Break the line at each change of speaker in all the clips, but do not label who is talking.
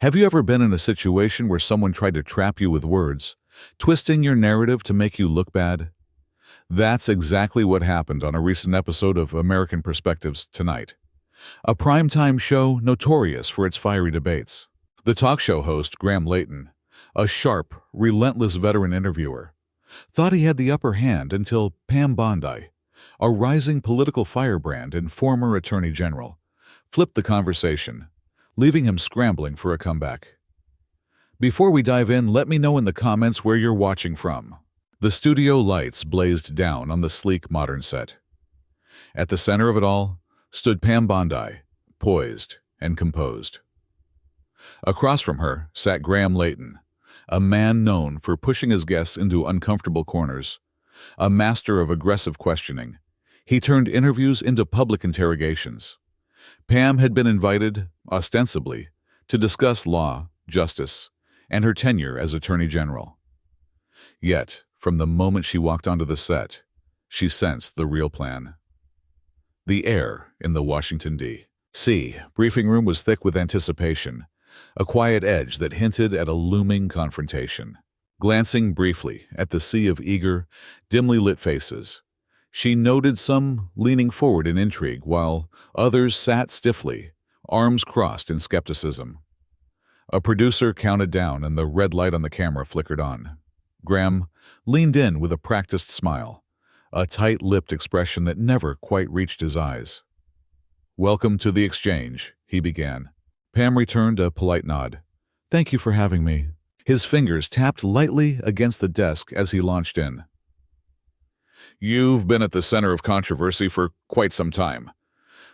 Have you ever been in a situation where someone tried to trap you with words, twisting your narrative to make you look bad? That's exactly what happened on a recent episode of American Perspectives Tonight, a primetime show notorious for its fiery debates. The talk show host, Graham Layton, a sharp, relentless veteran interviewer, thought he had the upper hand until Pam Bondi, a rising political firebrand and former attorney general, flipped the conversation, leaving him scrambling for a comeback. Before we dive in, let me know in the comments where you're watching from. The studio lights blazed down on the sleek modern set. At the center of it all stood Pam Bondi, poised and composed. Across from her sat Graham Layton, a man known for pushing his guests into uncomfortable corners, a master of aggressive questioning. He turned interviews into public interrogations. Pam had been invited, ostensibly, to discuss law, justice, and her tenure as Attorney General. Yet, from the moment she walked onto the set, she sensed the real plan. The air in the Washington, D.C. briefing room was thick with anticipation, a quiet edge that hinted at a looming confrontation. Glancing briefly at the sea of eager, dimly lit faces, she noted some leaning forward in intrigue while others sat stiffly, arms crossed in skepticism. A producer counted down and the red light on the camera flickered on. Graham leaned in with a practiced smile, a tight-lipped expression that never quite reached his eyes. "Welcome to the exchange," he began. Pam returned a polite nod. "Thank you for having me." His fingers tapped lightly against the desk as he launched in. "You've been at the center of controversy for quite some time.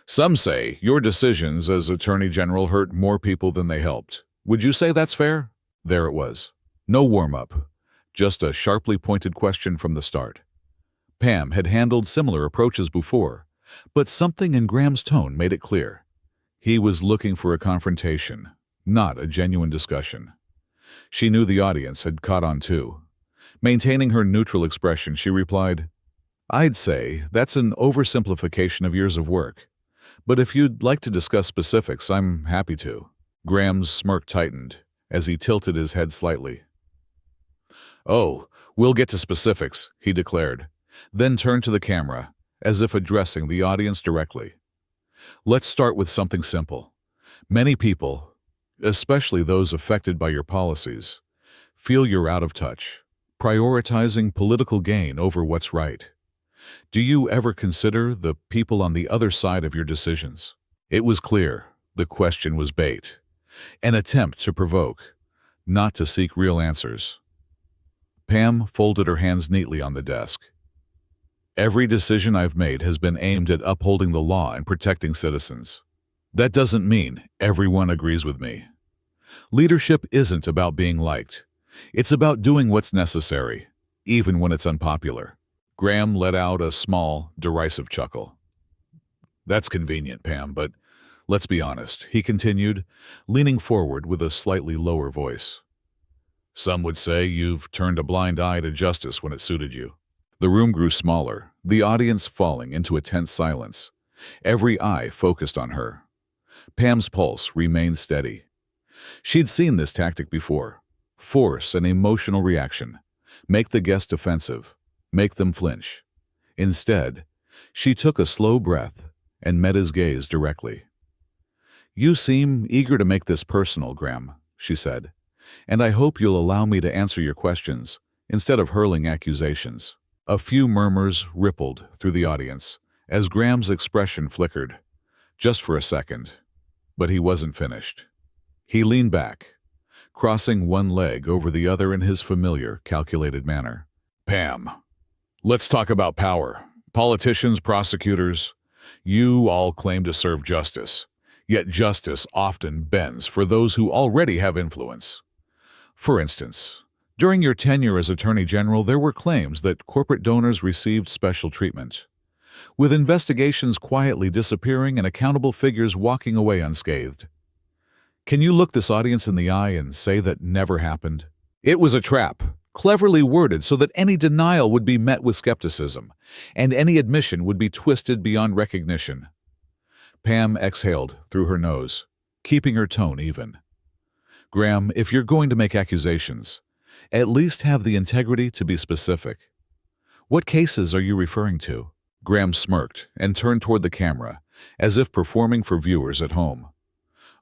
Some say your decisions as Attorney General hurt more people than they helped. Would you say that's fair?" There it was. No warm-up, just a sharply pointed question from the start. Pam had handled similar approaches before, but something in Graham's tone made it clear. He was looking for a confrontation, not a genuine discussion. She knew the audience had caught on too. Maintaining her neutral expression, she replied, "I'd say that's an oversimplification of years of work. But if you'd like to discuss specifics, I'm happy to." Graham's smirk tightened as he tilted his head slightly. "Oh, we'll get to specifics," he declared, then turned to the camera, as if addressing the audience directly. "Let's start with something simple. Many people, especially those affected by your policies, feel you're out of touch, prioritizing political gain over what's right. Do you ever consider the people on the other side of your decisions?" It was clear the question was bait, an attempt to provoke, not to seek real answers. Pam folded her hands neatly on the desk. "Every decision I've made has been aimed at upholding the law and protecting citizens. That doesn't mean everyone agrees with me. Leadership isn't about being liked. It's about doing what's necessary, even when it's unpopular." Graham let out a small, derisive chuckle. "That's convenient, Pam, but let's be honest," he continued, leaning forward with a slightly lower voice. "Some would say you've turned a blind eye to justice when it suited you." The room grew smaller, the audience falling into a tense silence, every eye focused on her. Pam's pulse remained steady. She'd seen this tactic before: force an emotional reaction, make the guest defensive, make them flinch. Instead, she took a slow breath and met his gaze directly. "You seem eager to make this personal, Graham," she said, "and I hope you'll allow me to answer your questions instead of hurling accusations." A few murmurs rippled through the audience as Graham's expression flickered, just for a second. But he wasn't finished. He leaned back, crossing one leg over the other in his familiar, calculated manner. "Pam, let's talk about power. Politicians, prosecutors, you all claim to serve justice, yet justice often bends for those who already have influence. For instance, during your tenure as Attorney General, there were claims that corporate donors received special treatment, with investigations quietly disappearing and accountable figures walking away unscathed. Can you look this audience in the eye and say that never happened? It was a trap, cleverly worded so that any denial would be met with skepticism, and any admission would be twisted beyond recognition." Pam exhaled through her nose, keeping her tone even. Graham, if you're going to make accusations, at least have the integrity to be specific. What cases are you referring to? Graham smirked and turned toward the camera, as if performing for viewers at home.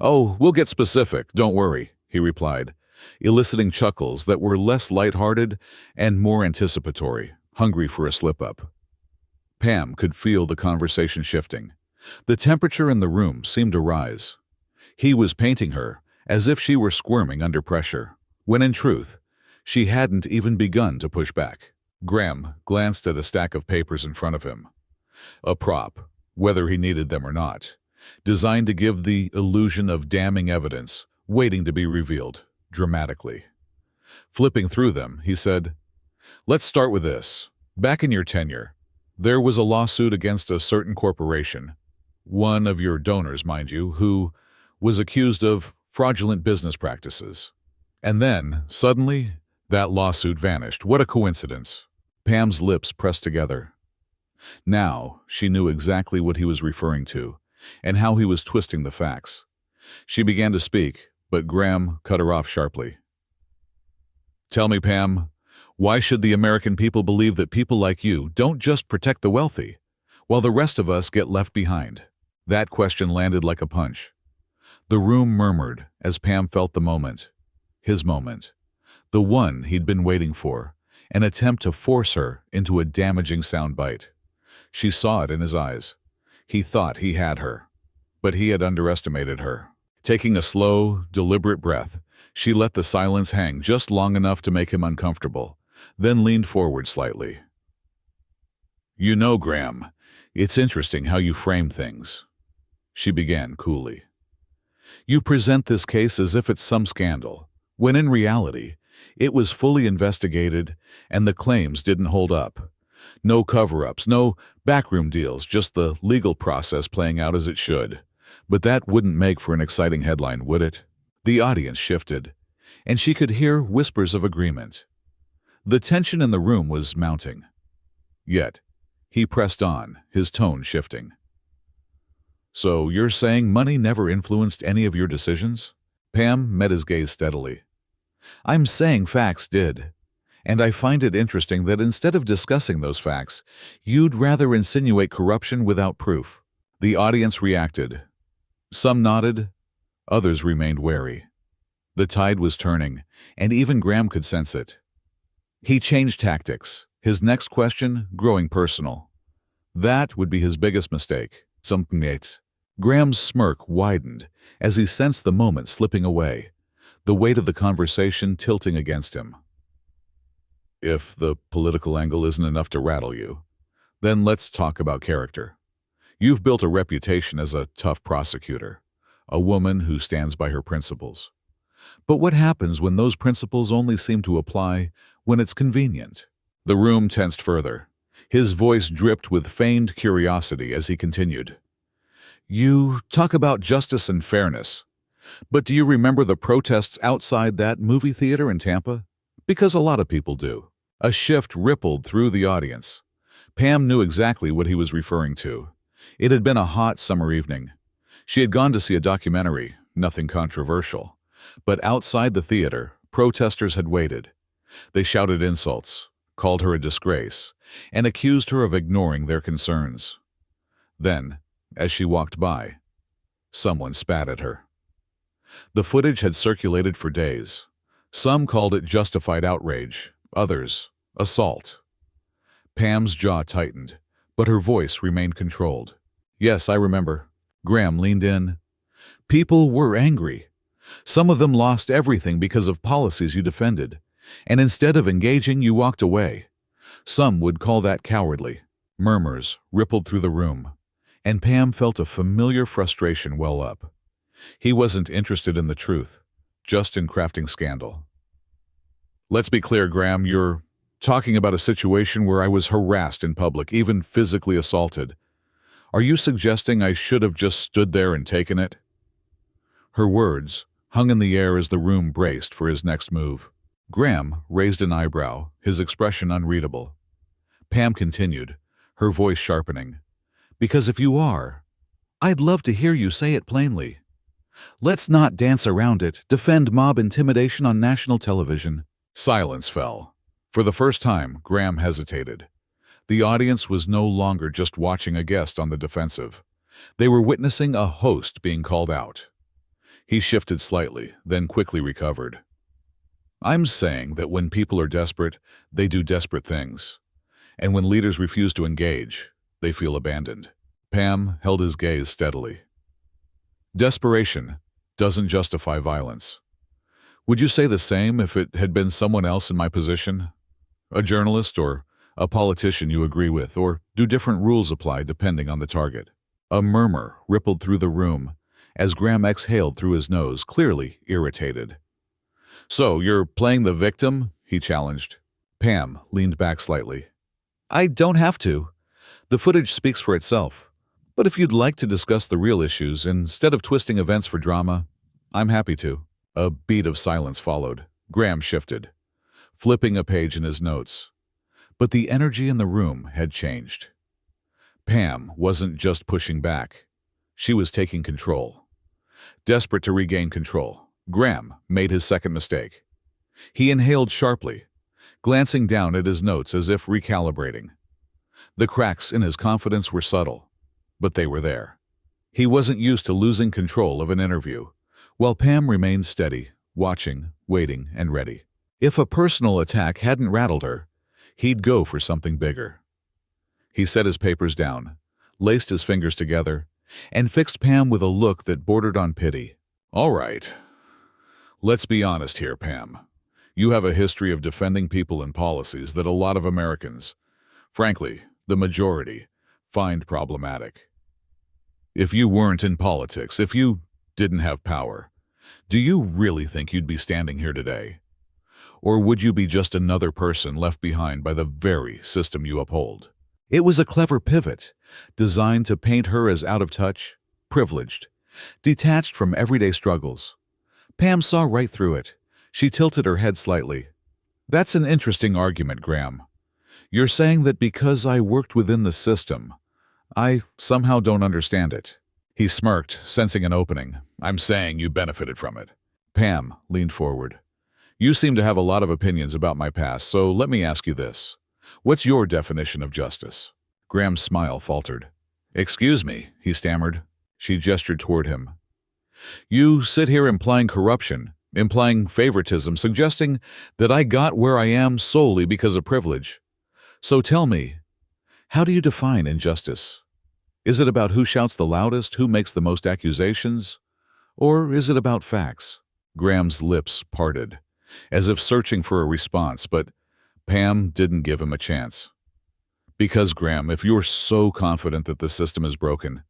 Oh, we'll get specific, don't worry, he replied, eliciting chuckles that were less lighthearted and more anticipatory, hungry for a slip-up. Pam could feel the conversation shifting. The temperature in the room seemed to rise. He was painting her as if she were squirming under pressure, when in truth, she hadn't even begun to push back. Graham glanced at a stack of papers in front of him. A prop, whether he needed them or not, designed to give the illusion of damning evidence, waiting to be revealed, dramatically. Flipping through them, he said, "Let's start with this. Back in your tenure, there was a lawsuit against a certain corporation, one of your donors, mind you, who was accused of fraudulent business practices. And then, suddenly, that lawsuit vanished. What a coincidence." Pam's lips pressed together. Now, she knew exactly what he was referring to, and how he was twisting the facts. She began to speak, but Graham cut her off sharply. "Tell me, Pam, why should the American people believe that people like you don't just protect the wealthy, while the rest of us get left behind?" That question landed like a punch. The room murmured as Pam felt the moment, his moment, the one he'd been waiting for, an attempt to force her into a damaging soundbite. She saw it in his eyes. He thought he had her, but he had underestimated her. Taking a slow, deliberate breath, she let the silence hang just long enough to make him uncomfortable, then leaned forward slightly. "You know, Graham, it's interesting how you frame things," she began coolly. "You present this case as if it's some scandal, when in reality, it was fully investigated and the claims didn't hold up. No cover-ups, no backroom deals, just the legal process playing out as it should. But that wouldn't make for an exciting headline, would it?" The audience shifted, and she could hear whispers of agreement. The tension in the room was mounting. Yet, he pressed on, his tone shifting. "So you're saying money never influenced any of your decisions?" Pam met his gaze steadily. "I'm saying facts did. And I find it interesting that instead of discussing those facts, you'd rather insinuate corruption without proof." The audience reacted. Some nodded, others remained wary. The tide was turning, and even Graham could sense it. He changed tactics, his next question growing personal. That would be his biggest mistake. Something else. Graham's smirk widened as he sensed the moment slipping away, the weight of the conversation tilting against him. "If the political angle isn't enough to rattle you, then let's talk about character. You've built a reputation as a tough prosecutor, a woman who stands by her principles. But what happens when those principles only seem to apply when it's convenient?" The room tensed further. His voice dripped with feigned curiosity as he continued. "You talk about justice and fairness, but do you remember the protests outside that movie theater in Tampa? Because a lot of people do." A shift rippled through the audience. Pam knew exactly what he was referring to. It had been a hot summer evening. She had gone to see a documentary, nothing controversial. But outside the theater, protesters had waited. They shouted insults, called her a disgrace, and accused her of ignoring their concerns. Then, as she walked by, someone spat at her. The footage had circulated for days. Some called it justified outrage, others, assault. Pam's jaw tightened, but her voice remained controlled. "Yes, I remember." Graham leaned in. "People were angry. Some of them lost everything because of policies you defended, and instead of engaging, you walked away. Some would call that cowardly." Murmurs rippled through the room, and Pam felt a familiar frustration well up. He wasn't interested in the truth, just in crafting scandal. "Let's be clear, Graham, you're talking about a situation where I was harassed in public, even physically assaulted. Are you suggesting I should have just stood there and taken it?" Her words hung in the air as the room braced for his next move. Graham raised an eyebrow, his expression unreadable. Pam continued, her voice sharpening. "Because if you are, I'd love to hear you say it plainly. Let's not dance around it. Defend mob intimidation on national television. Silence fell. For the first time, Graham hesitated. The audience was no longer just watching a guest on the defensive. They were witnessing a host being called out. He shifted slightly, then quickly recovered. I'm saying that when people are desperate, they do desperate things. And when leaders refuse to engage, they feel abandoned. Pam held his gaze steadily. Desperation doesn't justify violence. Would you say the same if it had been someone else in my position? A journalist or a politician you agree with, or do different rules apply depending on the target? A murmur rippled through the room as Graham exhaled through his nose, clearly irritated. So, you're playing the victim? He challenged. Pam leaned back slightly. I don't have to. The footage speaks for itself. But if you'd like to discuss the real issues instead of twisting events for drama, I'm happy to. A beat of silence followed. Graham shifted, flipping a page in his notes. But the energy in the room had changed. Pam wasn't just pushing back. She was taking control. Desperate to regain control, Graham made his second mistake. He inhaled sharply, glancing down at his notes as if recalibrating. The cracks in his confidence were subtle, but they were there. He wasn't used to losing control of an interview, while Pam remained steady, watching, waiting, and ready. If a personal attack hadn't rattled her, he'd go for something bigger. He set his papers down, laced his fingers together, and fixed Pam with a look that bordered on pity. All right. Let's be honest here, Pam. You have a history of defending people and policies that a lot of Americans, frankly, the majority, find problematic. If you weren't in politics, if you didn't have power, do you really think you'd be standing here today? Or would you be just another person left behind by the very system you uphold? It was a clever pivot, designed to paint her as out of touch, privileged, detached from everyday struggles. Pam saw right through it. She tilted her head slightly. That's an interesting argument, Graham. You're saying that because I worked within the system, I somehow don't understand it. He smirked, sensing an opening. I'm saying you benefited from it. Pam leaned forward. You seem to have a lot of opinions about my past, so let me ask you this. What's your definition of justice? Graham's smile faltered. Excuse me, he stammered. She gestured toward him. You sit here implying corruption, implying favoritism, suggesting that I got where I am solely because of privilege. So tell me, how do you define injustice? Is it about who shouts the loudest, who makes the most accusations? Or is it about facts? Graham's lips parted, as if searching for a response, but Pam didn't give him a chance. Because, Graham, if you're so confident that the system is broken,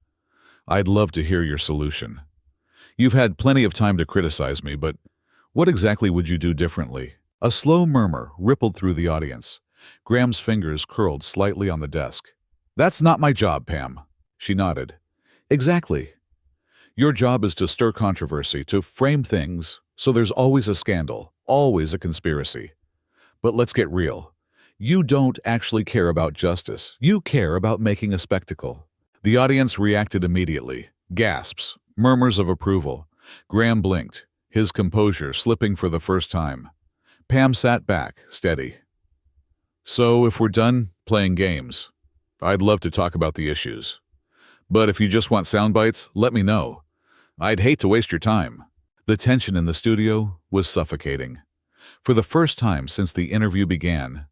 I'd love to hear your solution. You've had plenty of time to criticize me, but what exactly would you do differently? A slow murmur rippled through the audience. Graham's fingers curled slightly on the desk. That's not my job, Pam. She nodded. Exactly. Your job is to stir controversy, to frame things, so there's always a scandal, always a conspiracy. But let's get real. You don't actually care about justice. You care about making a spectacle. The audience reacted immediately. Gasps, murmurs of approval. Graham blinked, his composure slipping for the first time. Pam sat back, steady. So if we're done playing games, I'd love to talk about the issues. But if you just want sound bites, let me know. I'd hate to waste your time. The tension in the studio was suffocating. For the first time since the interview began,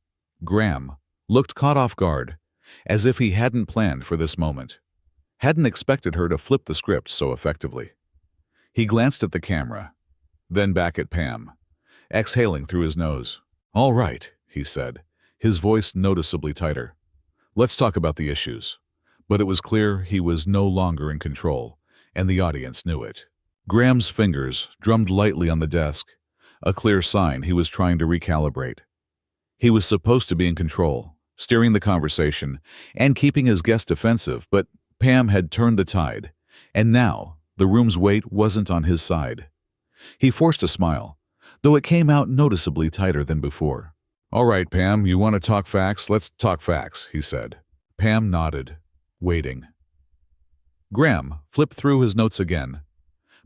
Graham looked caught off guard, as if he hadn't planned for this moment, hadn't expected her to flip the script so effectively. He glanced at the camera, then back at Pam, exhaling through his nose. All right, he said, his voice noticeably tighter. Let's talk about the issues. But it was clear he was no longer in control, and the audience knew it. Graham's fingers drummed lightly on the desk, a clear sign he was trying to recalibrate. He was supposed to be in control, steering the conversation, and keeping his guest defensive, but Pam had turned the tide, and now the room's weight wasn't on his side. He forced a smile, though it came out noticeably tighter than before. All right, Pam, you want to talk facts? Let's talk facts, he said. Pam nodded, waiting. Graham flipped through his notes again,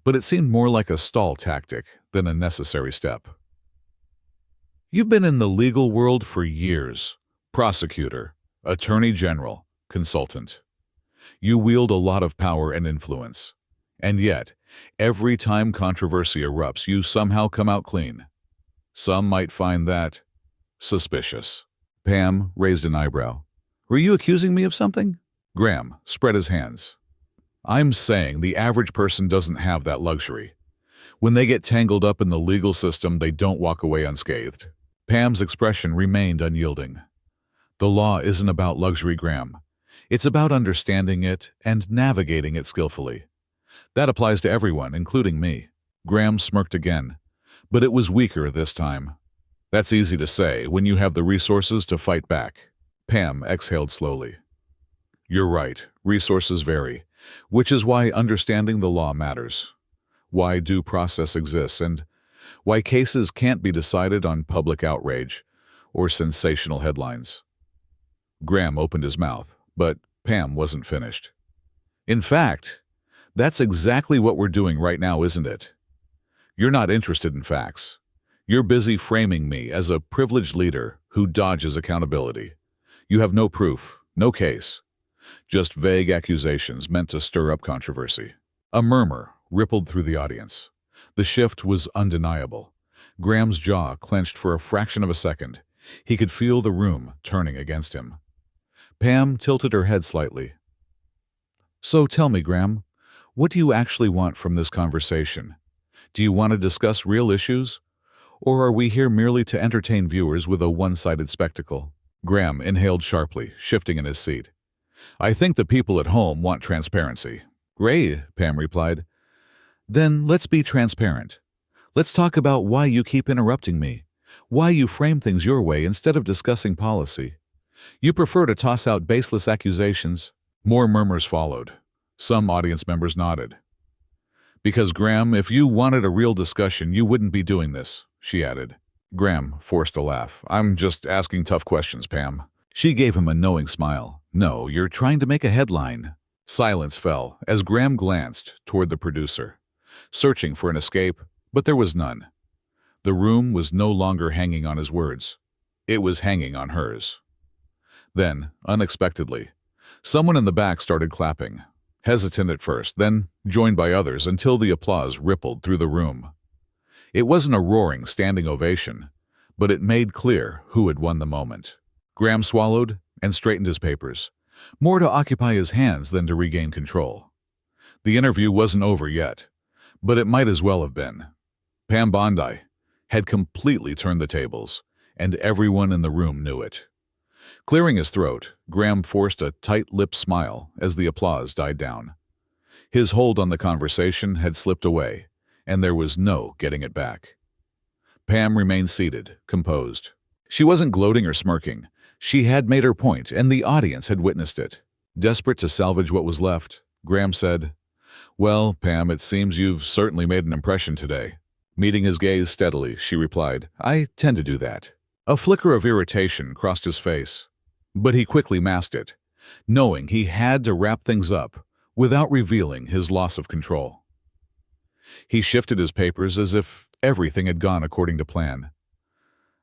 but it seemed more like a stall tactic than a necessary step. You've been in the legal world for years. Prosecutor, attorney general, consultant. You wield a lot of power and influence. And yet, every time controversy erupts, you somehow come out clean. Some might find that suspicious. Pam raised an eyebrow. Were you accusing me of something? Graham spread his hands. I'm saying the average person doesn't have that luxury. When they get tangled up in the legal system, they don't walk away unscathed. Pam's expression remained unyielding. The law isn't about luxury, Graham. It's about understanding it and navigating it skillfully. That applies to everyone, including me. Graham smirked again, but it was weaker this time. That's easy to say when you have the resources to fight back. Pam exhaled slowly. You're right, resources vary, which is why understanding the law matters. Why due process exists and why cases can't be decided on public outrage or sensational headlines. Graham opened his mouth, but Pam wasn't finished. In fact, that's exactly what we're doing right now, isn't it? You're not interested in facts. You're busy framing me as a privileged leader who dodges accountability. You have no proof, no case. Just vague accusations meant to stir up controversy. A murmur rippled through the audience. The shift was undeniable. Graham's jaw clenched for a fraction of a second. He could feel the room turning against him. Pam tilted her head slightly. So tell me, Graham, what do you actually want from this conversation? Do you want to discuss real issues? Or are we here merely to entertain viewers with a one-sided spectacle? Graham inhaled sharply, shifting in his seat. I think the people at home want transparency. Great, Pam replied. Then let's be transparent. Let's talk about why you keep interrupting me, why you frame things your way instead of discussing policy. You prefer to toss out baseless accusations. More murmurs followed. Some audience members nodded. Because, Graham, if you wanted a real discussion, you wouldn't be doing this, she added. Graham forced a laugh. I'm just asking tough questions, Pam. She gave him a knowing smile. No, you're trying to make a headline. Silence fell as Graham glanced toward the producer, searching for an escape, but there was none. The room was no longer hanging on his words. It was hanging on hers. Then, unexpectedly, someone in the back started clapping, hesitant at first, then joined by others until the applause rippled through the room. It wasn't a roaring, standing ovation, but it made clear who had won the moment. Graham swallowed and straightened his papers, more to occupy his hands than to regain control. The interview wasn't over yet, but it might as well have been. Pam Bondi had completely turned the tables, and everyone in the room knew it. Clearing his throat, Graham forced a tight-lipped smile as the applause died down. His hold on the conversation had slipped away, and there was no getting it back. Pam remained seated, composed. She wasn't gloating or smirking. She had made her point, and the audience had witnessed it. Desperate to salvage what was left, Graham said, Well, Pam, it seems you've certainly made an impression today. Meeting his gaze steadily, she replied, I tend to do that. A flicker of irritation crossed his face, but he quickly masked it, knowing he had to wrap things up without revealing his loss of control. He shifted his papers as if everything had gone according to plan.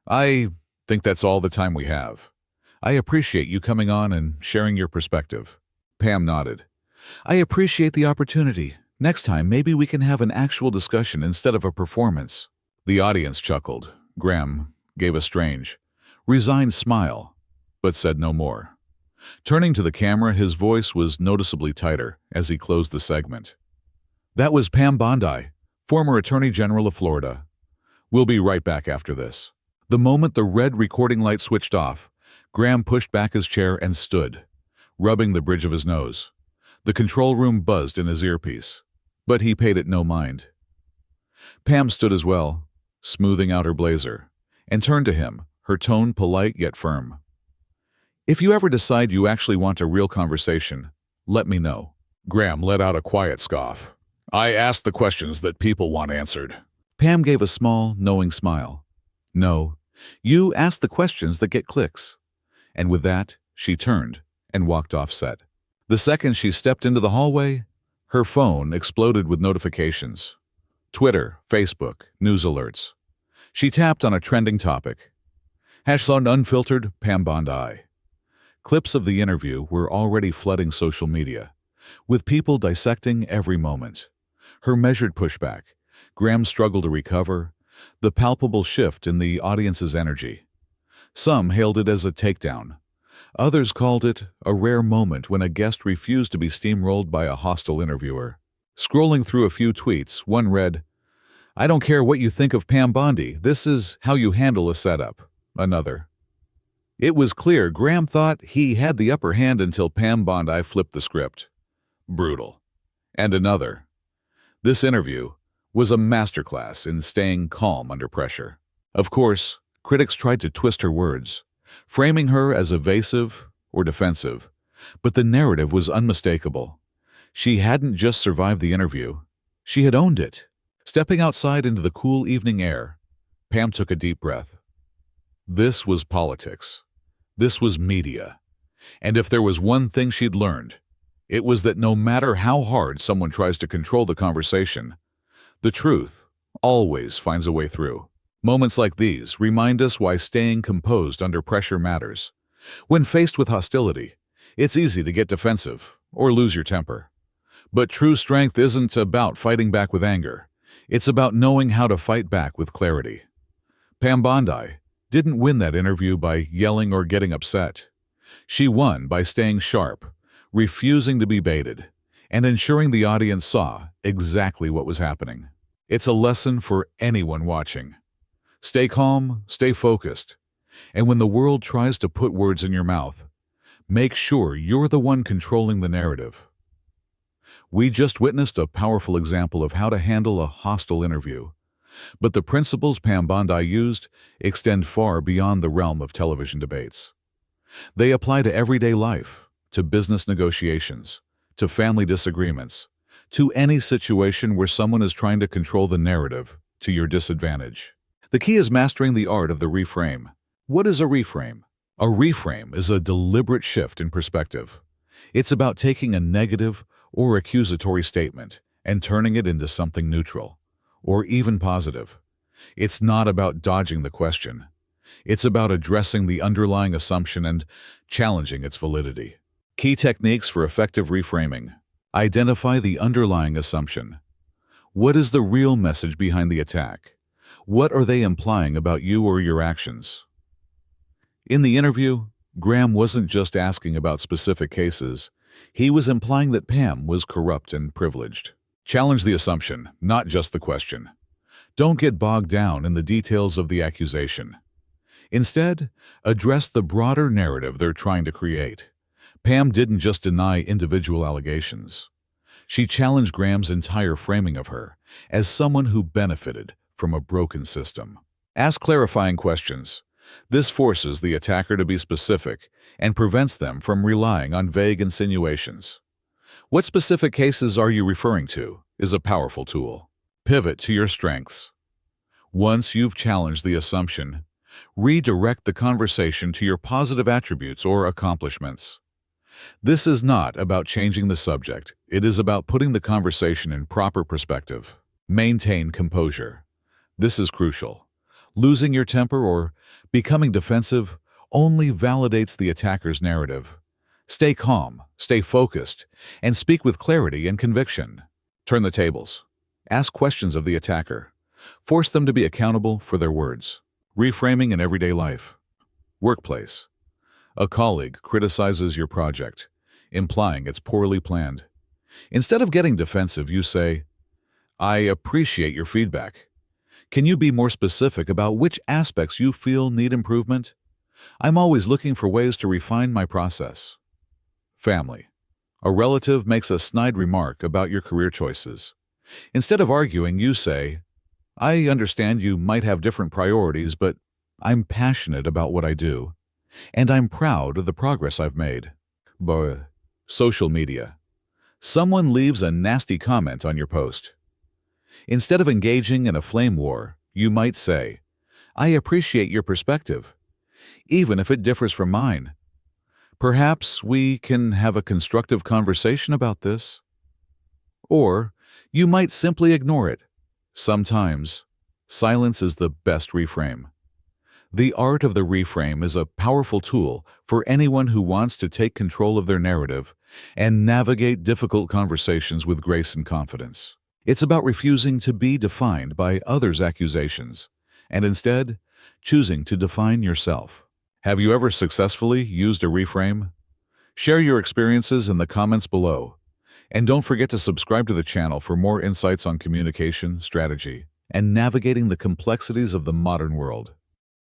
I think that's all the time we have. I appreciate you coming on and sharing your perspective. Pam nodded. I appreciate the opportunity. Next time, maybe we can have an actual discussion instead of a performance. The audience chuckled. Graham gave a strange, resigned smile, but said no more. Turning to the camera, his voice was noticeably tighter as he closed the segment. That was Pam Bondi, former Attorney General of Florida. We'll be right back after this. The moment the red recording light switched off, Graham pushed back his chair and stood, rubbing the bridge of his nose. The control room buzzed in his earpiece, but he paid it no mind. Pam stood as well, smoothing out her blazer, and turned to him, her tone polite yet firm. If you ever decide you actually want a real conversation, let me know. Graham let out a quiet scoff. I ask the questions that people want answered. Pam gave a small, knowing smile. No, you ask the questions that get clicks. And with that, she turned and walked off set. The second she stepped into the hallway, Her phone exploded with notifications. Twitter, Facebook, news alerts. She tapped on a trending topic. Hashtag unfiltered Pam Bondi. Clips of the interview were already flooding social media, with people dissecting every moment. Her measured pushback, Graham's struggle to recover, the palpable shift in the audience's energy. Some hailed it as a takedown. Others called it a rare moment when a guest refused to be steamrolled by a hostile interviewer. Scrolling through a few tweets, one read, "I don't care what you think of Pam Bondi, this is how you handle a setup." Another, "It was clear Graham thought he had the upper hand until Pam Bondi flipped the script. Brutal." And another, "This interview was a masterclass in staying calm under pressure." Of course, critics tried to twist her words, framing her as evasive or defensive, but the narrative was unmistakable. She hadn't just survived the interview, she had owned it. Stepping outside into the cool evening air, Pam took a deep breath. This was politics. This was media. And if there was one thing she'd learned, it was that no matter how hard someone tries to control the conversation, the truth always finds a way through. Moments like these remind us why staying composed under pressure matters. When faced with hostility, it's easy to get defensive or lose your temper. But true strength isn't about fighting back with anger. It's about knowing how to fight back with clarity. Pam Bondi didn't win that interview by yelling or getting upset. She won by staying sharp, refusing to be baited, and ensuring the audience saw exactly what was happening. It's a lesson for anyone watching. Stay calm, stay focused, and when the world tries to put words in your mouth, make sure you're the one controlling the narrative. We just witnessed a powerful example of how to handle a hostile interview, but the principles Pam Bondi used extend far beyond the realm of television debates. They apply to everyday life, to business negotiations, to family disagreements, to any situation where someone is trying to control the narrative to your disadvantage. The key is mastering the art of the reframe. What is a reframe? A reframe is a deliberate shift in perspective. It's about taking a negative or accusatory statement and turning it into something neutral, or even positive. It's not about dodging the question. It's about addressing the underlying assumption and challenging its validity. Key techniques for effective reframing. Identify the underlying assumption. What is the real message behind the attack? What are they implying about you or your actions? In the interview, Graham wasn't just asking about specific cases. He was implying that Pam was corrupt and privileged. Challenge the assumption, not just the question. Don't get bogged down in the details of the accusation. Instead, address the broader narrative they're trying to create. Pam didn't just deny individual allegations. She challenged Graham's entire framing of her as someone who benefited from a broken system. Ask clarifying questions. This forces the attacker to be specific and prevents them from relying on vague insinuations. What specific cases are you referring to is a powerful tool. Pivot to your strengths. Once you've challenged the assumption, redirect the conversation to your positive attributes or accomplishments. This is not about changing the subject. It is about putting the conversation in proper perspective. Maintain composure. This is crucial. Losing your temper or becoming defensive only validates the attacker's narrative. Stay calm, stay focused, and speak with clarity and conviction. Turn the tables. Ask questions of the attacker. Force them to be accountable for their words. Reframing in everyday life. Workplace. A colleague criticizes your project, implying it's poorly planned. Instead of getting defensive, you say, "I appreciate your feedback. Can you be more specific about which aspects you feel need improvement? I'm always looking for ways to refine my process." Family. A relative makes a snide remark about your career choices. Instead of arguing, you say, "I understand you might have different priorities, but I'm passionate about what I do, and I'm proud of the progress I've made." Social media. Someone leaves a nasty comment on your post. Instead of engaging in a flame war, you might say, "I appreciate your perspective, even if it differs from mine. Perhaps we can have a constructive conversation about this." Or you might simply ignore it. Sometimes, silence is the best reframe. The art of the reframe is a powerful tool for anyone who wants to take control of their narrative and navigate difficult conversations with grace and confidence. It's about refusing to be defined by others' accusations and instead choosing to define yourself. Have you ever successfully used a reframe? Share your experiences in the comments below. And don't forget to subscribe to the channel for more insights on communication, strategy, and navigating the complexities of the modern world.